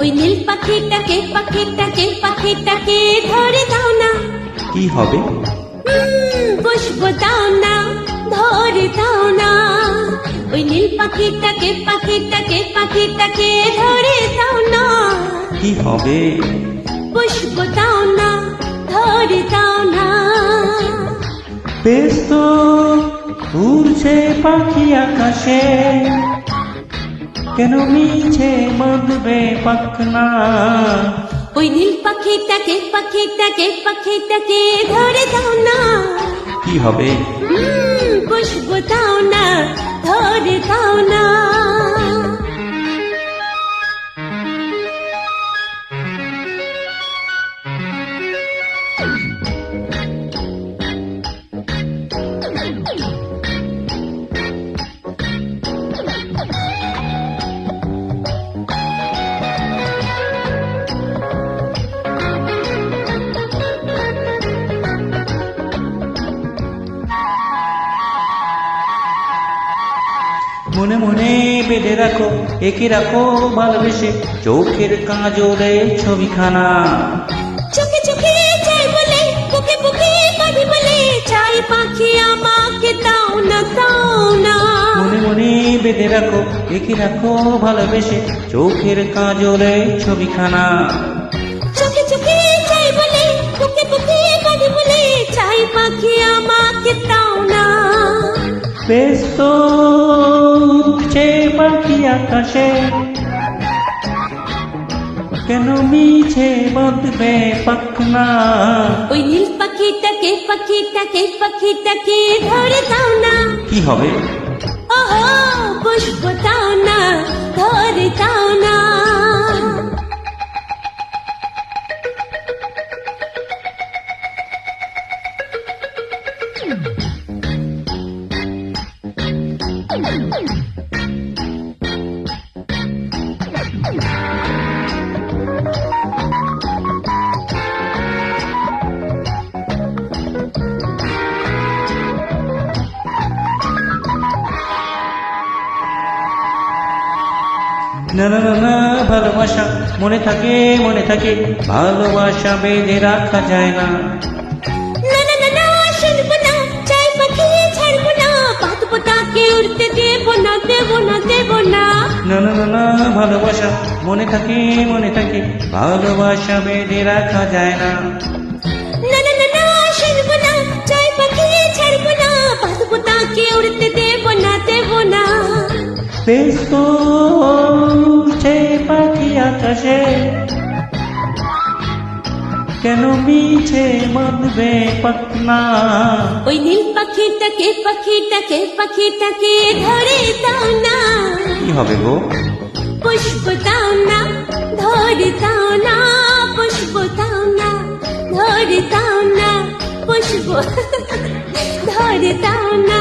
ওই নীল পাখিটাকে ধরে দাও না। কি হবে? পুষ্প দাও না, ধরে দাও না। ওই নীল পাখিটাকে ধরে দাও না। কি হবে? পুষ্প দাও না, ধরে দাও না। বেশ তো উড়ছে পাখি আকাশে, কেন মিছে বাঁধবে পাখনা? ওই নীল পাখিটাকে ধরে দাও না। কি হবে? পুষ্প দাও না, ধরে দাও না। মনে মনে বেঁধে রাখো, একে রাখো ভালোবেসে, চোখের কাজলে ছবিখানা। চোখে চোখে চাই বলে, বুকে বুকে পাবি বলে, চাই পাখি আমাকে দাও না, দাও না। মনে মনে বেঁধে রাখো, একে রাখো ভালোবেসে, চোখের কাজলে ছবিখানা। চোখে চোখে চাই বলে, বুকে বুকে পাবি বলে, চাই পাখি আমাকে দাও না। বেশ তো উড়ছে পাখি আকাশে, কেন মিছে বাঁধবে পাখনা? ওই নীল পাখিটাকে ধরে দাও না। কি হবে? ওহো, পুষ্প দাও না, ধরে দাও না। না না না না, ভালোবাসা মনে থাকে, ভালোবাসা বেঁধে রাখা যায় না। না না না না, শুনবো না, চাই পাখি ছাড়বো না, বাঁধবো তাকে, উড়তে দেবো না, দেবো না, দেবো না। না না না না, ভালোবাসা মনে থাকে, ভালোবাসা বেঁধে রাখা যায় না। না না না না, শুনবো না, চাই পাখি ছাড়বো না, বাঁধবো তাকে, উড়তে দেবো না, দেবো না। বেশ তো উড়ছে পাখি আকাশে, কেন মিছে বাঁধবে পাখনা? ওই নীল পাখিটাকে ধরে দাও না। কি হবে গো? পুষ্প দাও না, ধরে দাও না। পুষ্প দাও না, ধরে দাও না। পুষ্প ধরে দাও না।